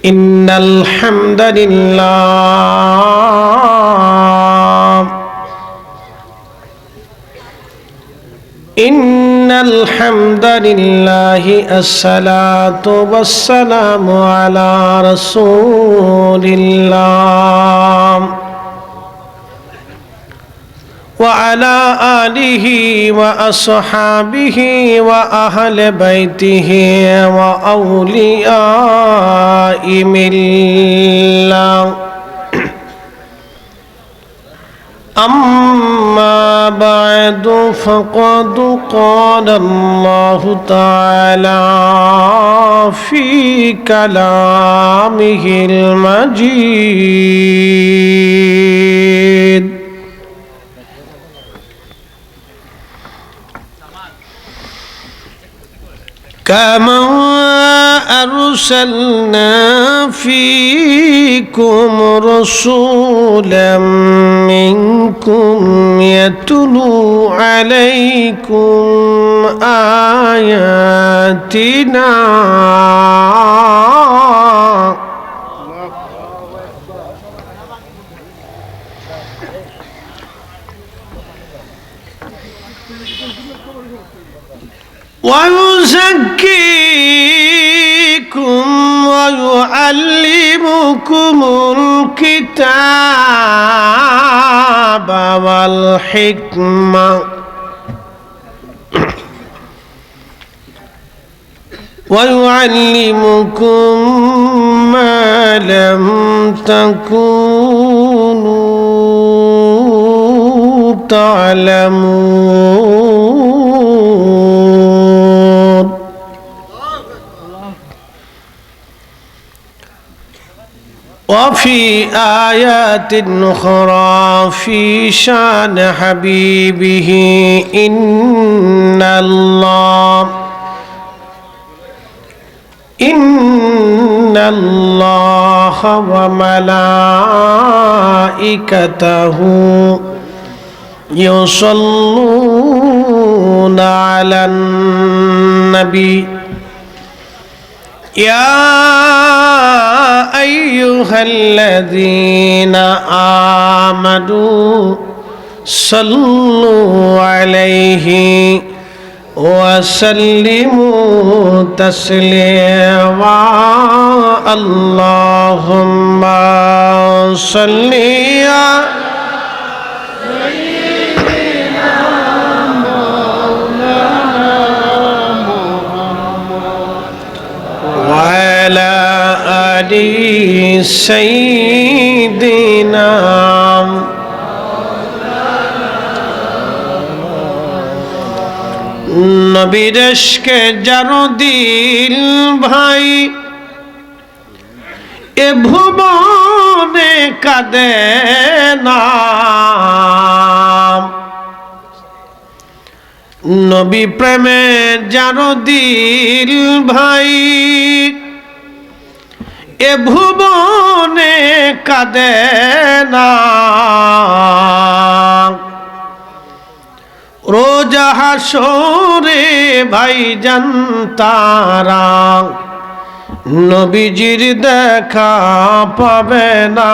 إن الحمد لله الصلاة والسلام على رسول الله وعلى آله وأصحابه وأهل بيته وأولياء ملة أما بعد فقد قال الله تعالى في كلامه المجيد كما أرسلنا فيكم رسولا منكم يتلو عليكم آياتنا ويزكيكم ويعلمكم الكتاب والحكمة ويعلمكم ما لم تكونوا تعلمون. وفي آيات أخرى في شان حبيبه إن الله وملائكته يصلون على النبي يا أيها الذين آمنوا صلوا عليه وسلموا تسليما اللهم صل على وعلى آل سيدنا নবীর ইশকে যার দিল ভাই এ ভুবনে কাঁদে না নবী প্রেমে যার দিল ভাই এ ভুবনে কাঁদে না রোজ হাসরে ভাইজান তারা নবীজির দেখা পাবে না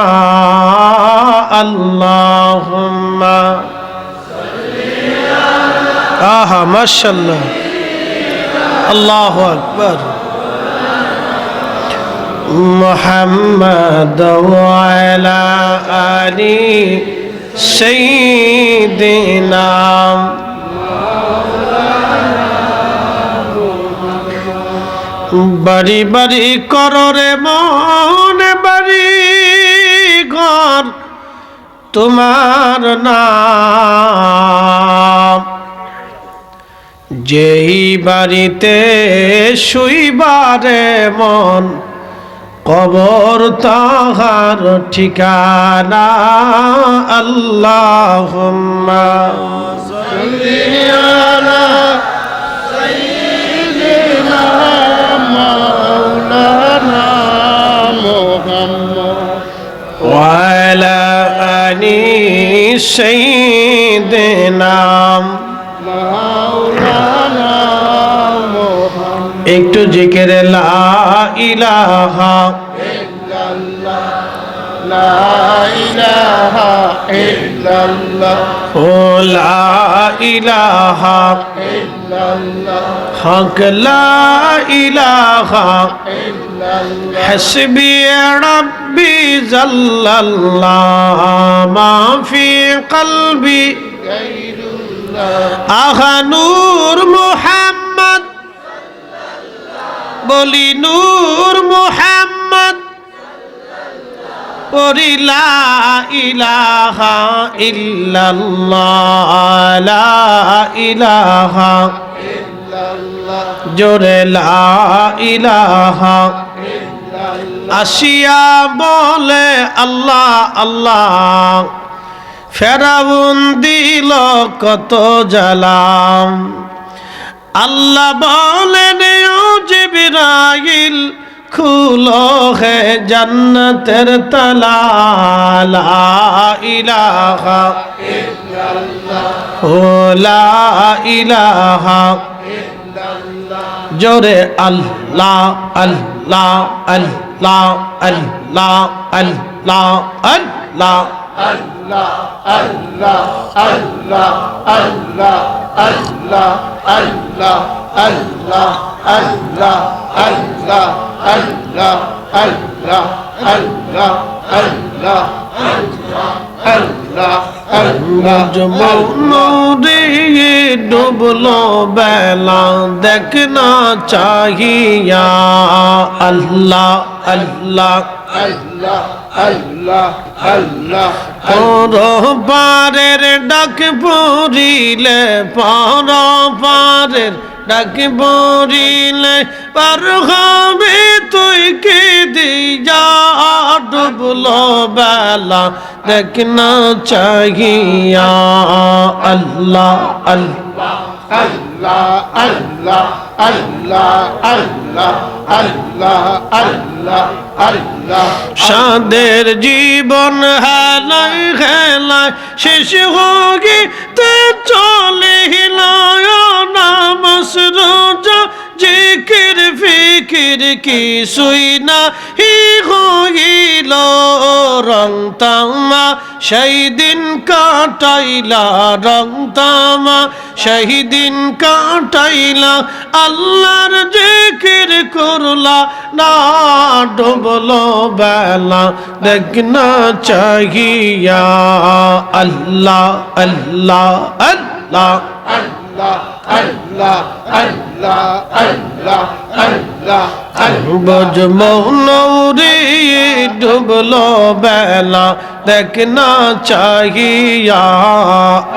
আল্লাহুম্মা আহা মাশাআল্লাহ আল্লাহু আকবার মুহাম্মদ ওয়া আলা আলি সাইয়্যিদিনা বাড়ি বাড়ি কররে মন বাড়ি ঘর তোমার নাম যেই বাড়িতে শুইবারে মন কবর তাহার ঠিকানা আল্লাহুম্মা সাল্লি আলা সাইয়্যিদিনা মাওলানা মুহাম্মদ ওয়া আলা আলি সাইয়্যিদিনা মাওলানা মুহাম্মদ একটু জিকির লা ইলাহা لا إله إلا الله لا إله إلا الله حق لا إله إلا الله حسبي ربي جل الله ما في قلبي غير الله آها نور محمد বলি নূর মুহাম্মদ পড়ি লা ইলাহা ইল্লাল্লাহ লা ইলাহা ইল্লাল্লাহ জোরে লা ইলাহা ইল্লাল্লাহ আসিয়া বলে আল্লাহ আল্লাহ ফেরাউন দিল কত জালাম আল্লাহ বলেন ও জিবরাইল খুলো হে জান্নাতের তালা লা ইলাহা ইল্লাল্লাহ ও লা ইলাহা ইল্লাল্লাহ জোরে আল্লাহ আল্লাহ আল্লাহ আল্লাহ আল্লাহ আল্লাহ Allah Allah Allah Allah Allah Allah Allah Allah Allah Allah Allah Allah Allah Allah Allah জমৌনরে ডুবলো বেলা দেখনা চাহিয়া আল্লাহ আল্লাহ আল্লাহ আল্লাহ আল্লাহ পারের ডাক পড়িলে পারের ডাক পড়িলে পার হবে তুই কে দিয়া ডুবলো বেলা দেখনা চাহিয়া আল্লাহ আল্লাহ Allah Allah Allah Allah Allah Allah Allah সাদের জীবন হেলায় হেলায় শেষ হোগি তে চলে হিলায় নামাজ রোজা জিকির ফিকির কিছুই না হি হইল রং তামা সেই দিন কাটাইলা রং তামা সেই দিন কাটাইলা আল্লাহর জিকির করলা না ডুবলো বেলা দেখনা চাহিয়া আল্লাহ আল্লাহ আল্লাহ আল্লাহ আল্লাহ আল্লাহ আল্লাহ আল্লাহ বজমৌনরে ডুবলো বেলা দেখনা চাহিয়া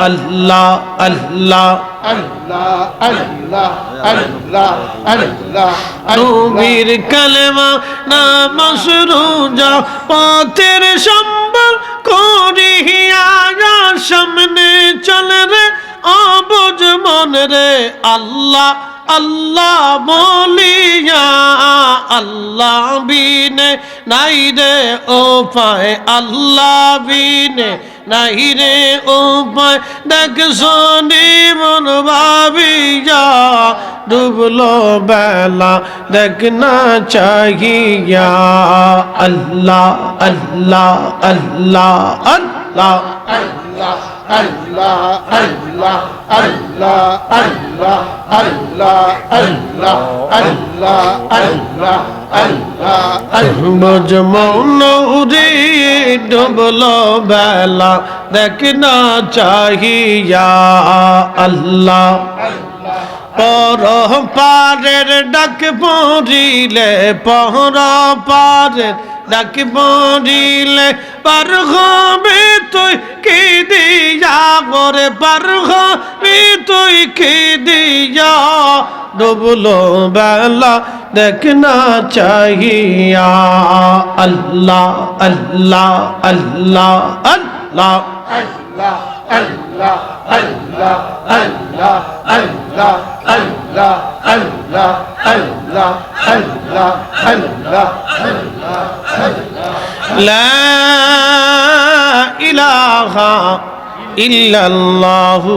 আল্লাহ আল্লাহ আল্লাহ আল্লাহ আল্লাহ আল্লাহ নবীর কালেমা নামাজ রোজা পথের সম্বল করিয়া সামনে চলে রে অবুঝ মন রে আল্লাহ আল্লাহ বলিয়া আল্লাহ বিনে নাই রে উপায় আল্লাহ বিনে নাই রে উপায় দেখ শোনি মন ভাবিয়া ডুবলো বেলা দেখনা চাহিয়া আল্লাহ আল্লাহ আল্লাহ আল্লাহ আল্লাহ Allah Allah Allah Allah Allah Allah Allah Allah Allah বজমৌনরে ডুবলো বেলা দেখনা চাহিয়া আল্লাহ পর পারের ডাক পড়িলে পর পারের ডাক পড়িলে পার হবে তুই কি দিয়া করে পার হবে তুই কি দিয়া ডুবলো বেলা দেখনা চাহিয়া আল্লাহ আল্লাহ আল্লাহ আল্লাহ আল্লাহ আল্লাহ আল্লাহ আল্লাহ আল্লাহ আল্লাহ আল্লাহ আল্লাহ আল্লাহ আল্লাহ লা ইলাহা ইল্লাল্লাহু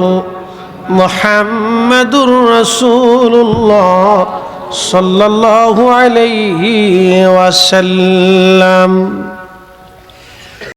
মুহাম্মাদুর রাসূলুল্লাহ সাল্লাল্লাহু আলাইহি ওয়াসাল্লাম।